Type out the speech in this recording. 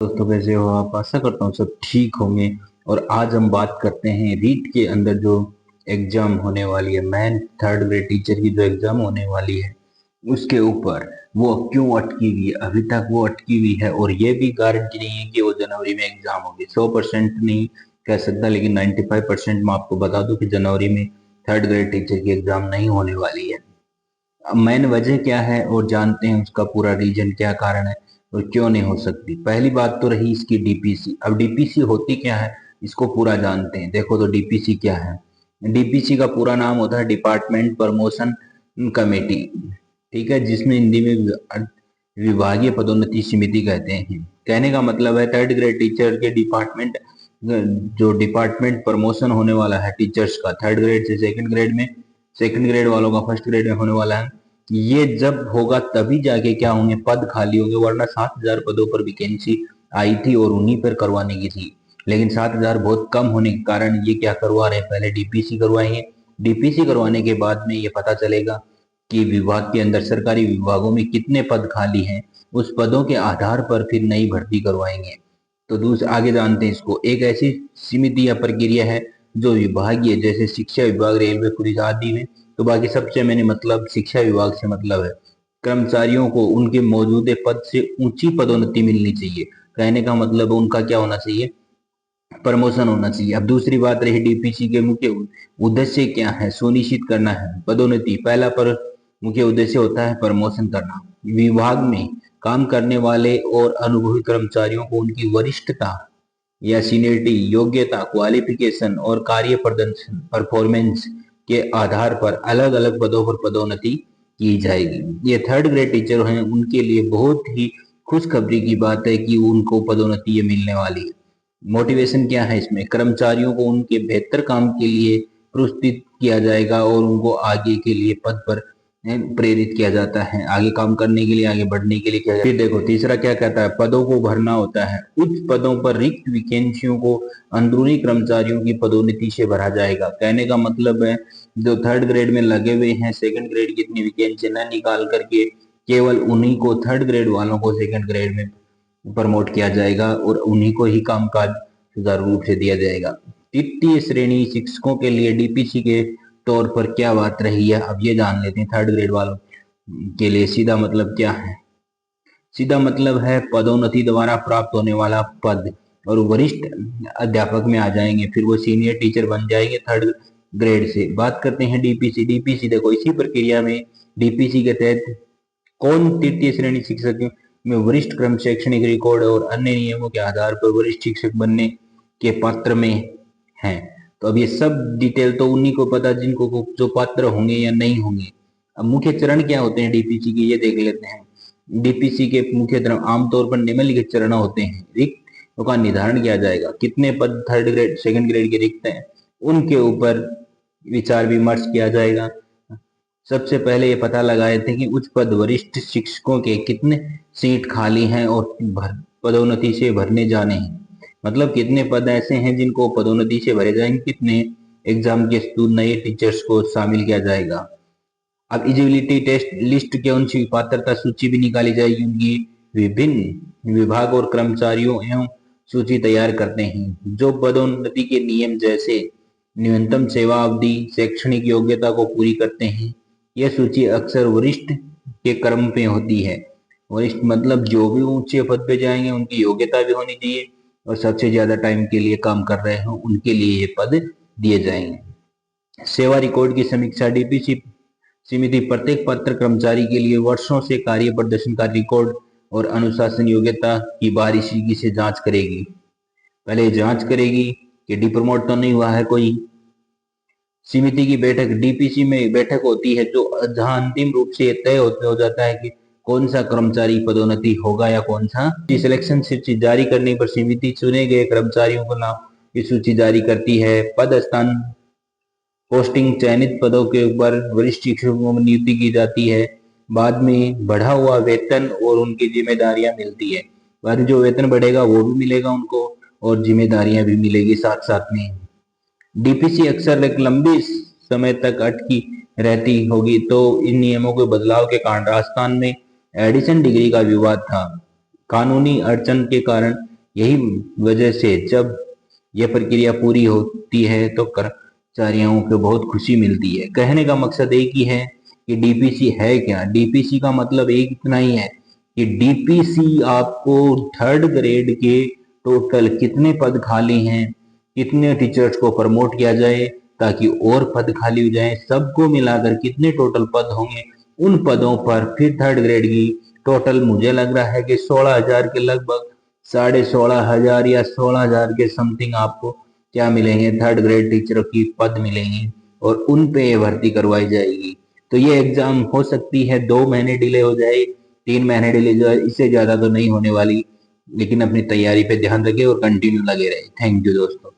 दोस्तों कैसे हो आप। आशा करता हूँ सब ठीक होंगे। और आज हम बात करते हैं रीट के अंदर जो एग्जाम होने वाली है, मैन थर्ड ग्रेड टीचर की जो एग्जाम होने वाली है उसके ऊपर वो क्यों अटकी हुई है। अभी तक वो अटकी हुई है और ये भी गारंटी नहीं है कि वो जनवरी में एग्जाम होगी। 100% नहीं कह सकता, लेकिन 95% मैं आपको बता दूं कि जनवरी में थर्ड ग्रेड टीचर की एग्जाम नहीं होने वाली है। अब मेन वजह क्या है और जानते हैं उसका पूरा रीजन क्या कारण है और क्यों नहीं हो सकती। पहली बात तो रही इसकी डीपीसी। अब डीपीसी होती क्या है इसको पूरा जानते हैं। देखो तो डीपीसी क्या है। डीपीसी का पूरा नाम होता है डिपार्टमेंट प्रमोशन कमेटी, ठीक है, जिसमें हिंदी में विभागीय पदोन्नति समिति कहते हैं। कहने का मतलब है थर्ड ग्रेड टीचर के डिपार्टमेंट, जो डिपार्टमेंट प्रमोशन होने वाला है टीचर्स का थर्ड ग्रेड से सेकंड ग्रेड में, सेकंड ग्रेड वालों का फर्स्ट ग्रेड में होने वाला है। ये जब होगा तभी जाके क्या होंगे, पद खाली होंगे। वरना 7,000 पदों पर वैकेंसी आई थी और उन्हीं पर करवाने की थी, लेकिन 7,000 बहुत कम होने के कारण ये क्या करवा रहे हैं, पहले डीपीसी करवाएंगे। डीपीसी करवाने के बाद में ये पता चलेगा कि विभाग के अंदर सरकारी विभागों में कितने पद खाली हैं। उस पदों के आधार पर फिर नई भर्ती करवाएंगे। तो दूसरा आगे जानते हैं इसको। एक ऐसी समिति या प्रक्रिया है जो विभागीय, जैसे शिक्षा विभाग, रेलवे, पुलिस आदि में। तो बाकी सबसे मैंने मतलब शिक्षा विभाग से मतलब है कर्मचारियों को उनके मौजूदा पद से ऊंची पदोन्नति मिलनी चाहिए। कहने का मतलब उनका क्या होना चाहिए, प्रमोशन होना चाहिए। अब दूसरी बात रही डीपीसी के मुख्य उद्देश्य क्या है, सुनिश्चित करना है पदोन्नति। पहला पर मुख्य उद्देश्य होता है प्रमोशन करना। विभाग में काम करने वाले और अनुभवी कर्मचारियों को उनकी वरिष्ठता या सीनियरिटी, योग्यता, क्वालिफिकेशन और कार्य प्रदर्शन, परफॉर्मेंस के आधार पर अलग अलग पदों पर पदोन्नति की जाएगी। ये थर्ड ग्रेड टीचर हैं उनके लिए बहुत ही खुशखबरी की बात है कि उनको पदोन्नति ये मिलने वाली है। मोटिवेशन क्या है इसमें, कर्मचारियों को उनके बेहतर काम के लिए प्रोत्साहित किया जाएगा और उनको आगे के लिए पद पर प्रेरित किया जाता है, आगे काम करने के लिए, आगे बढ़ने के लिए किया जाता है। फिर देखो तीसरा क्या कहता है, पदों को भरना होता है। उच्च पदों पर रिक्त वैकेंसियों को अंदरूनी कर्मचारियों की पदोन्नति से भरा जाएगा। कहने का मतलब है जो थर्ड ग्रेड में लगे हुए हैं, सेकंड ग्रेड की इतनी वैकेंसी न निकाल करके केवल उन्हीं को, थर्ड ग्रेड वालों को सेकंड ग्रेड में प्रमोट किया जाएगा और उन्हीं को ही कामकाज सुचारू रूप से दिया जाएगा। तृतीय श्रेणी शिक्षकों के लिए डीपीसी के तौर पर क्या बात रही है, अब ये जान लेते हैं। थर्ड ग्रेड वालों के लिए सीधा मतलब क्या है, सीधा मतलब है पदोन्नति द्वारा प्राप्त होने वाला पद, और वरिष्ठ अध्यापक में आ जाएंगे, फिर वो सीनियर टीचर बन जाएंगे थर्ड ग्रेड से। बात करते हैं डीपीसी। डीपीसी देखो इसी प्रक्रिया में डीपीसी के तहत कौन तृतीय श्रेणी शिक्षक में वरिष्ठ क्रम, शैक्षणिक रिकॉर्ड और अन्य नियमों के आधार पर वरिष्ठ शिक्षक बनने के पात्र में हैं। तो अब ये सब डिटेल तो उन्हीं को पता जिनको जो पात्र होंगे या नहीं होंगे। अब मुख्य चरण क्या होते हैं डीपीसी के, ये देख लेते हैं। डीपीसी के मुख्य चरण आमतौर पर निम्नलिखित चरण होते हैं। रिक्त का निर्धारण किया जाएगा, कितने पद थर्ड ग्रेड सेकंड ग्रेड के रिक्त हैं उनके ऊपर विचार विमर्श किया जाएगा। सबसे पहले ये पता लगाए थे कि उच्च पद वरिष्ठ शिक्षकों के कितने सीट खाली हैं और पदोन्नति से भरने जाने हैं। मतलब कितने पद ऐसे हैं जिनको पदोन्नति से भरे जाएंगे, कितने एग्जाम के नए टीचर्स को शामिल किया जाएगा। अब एलिजिबिलिटी टेस्ट लिस्ट के उनकी पात्रता सूची भी निकाली जाएगी। उनकी विभिन्न विभाग और कर्मचारियों एवं सूची तैयार करते हैं जो पदोन्नति के नियम जैसे न्यूनतम सेवा अवधि, शैक्षणिक योग्यता को पूरी करते हैं। यह सूची अक्सर वरिष्ठ के क्रम पे होती है। वरिष्ठ मतलब जो भी ऊंचे पद पे जाएंगे उनकी योग्यता भी होनी चाहिए और सबसे ज्यादा टाइम के लिए काम कर रहे हो उनके लिए ये पद दिए जाएंगे। सेवा रिकॉर्ड की समीक्षा। डीपीसी समिति प्रत्येक पात्र कर्मचारी के लिए वर्षों से कार्य प्रदर्शन का रिकॉर्ड और अनुशासन योग्यता की बारीकी से जांच करेगी। पहले जांच करेगी कि डिप्रोमोट तो नहीं हुआ है कोई। समिति की बैठक, डीपीसी में बैठक होती है जो जहां अंतिम रूप से तय हो जाता है कि कौन सा कर्मचारी पदोन्नति होगा या कौन सा। सिलेक्शन सूची जारी करने पर समिति चुने गए कर्मचारियों को नाम की सूची जारी करती है। पद स्थान पोस्टिंग, चयनित पदों के ऊपर वरिष्ठ शिक्षकों में नियुक्ति की जाती है। बाद में बढ़ा हुआ वेतन और उनकी जिम्मेदारियां मिलती है। बाद में जो वेतन बढ़ेगा वो भी मिलेगा उनको और जिम्मेदारियां भी मिलेगी साथ साथ में। डीपीसी अक्सर एक लंबे समय तक अटकी रहती होगी तो इन नियमों के बदलाव के कारण राजस्थान में एडिशन डिग्री का विवाद था। कानूनी अड़चन के कारण, यही वजह से जब यह प्रक्रिया पूरी होती है तो कर्मचारियों को बहुत खुशी मिलती है। कहने का मकसद एक ही है कि डीपीसी है क्या। डीपीसी का मतलब एक इतना ही है कि डीपीसी आपको थर्ड ग्रेड के टोटल कितने पद खाली हैं, कितने टीचर्स को प्रमोट किया जाए ताकि और पद खाली हो जाए, सबको मिलाकर कितने टोटल पद होंगे, उन पदों पर फिर थर्ड ग्रेड की टोटल मुझे लग रहा है कि 16,000 के लगभग, 16,500 या 16,000 के समथिंग आपको क्या मिलेंगे, थर्ड ग्रेड टीचरों की पद मिलेंगे और उन पे ये भर्ती करवाई जाएगी। तो ये एग्जाम हो सकती है 2 महीने डिले हो जाए, 3 महीने डिले हो जाए, इससे ज्यादा तो नहीं होने वाली। लेकिन अपनी तैयारी पे ध्यान रखें और कंटिन्यू लगे रहे। थैंक यू दोस्तों।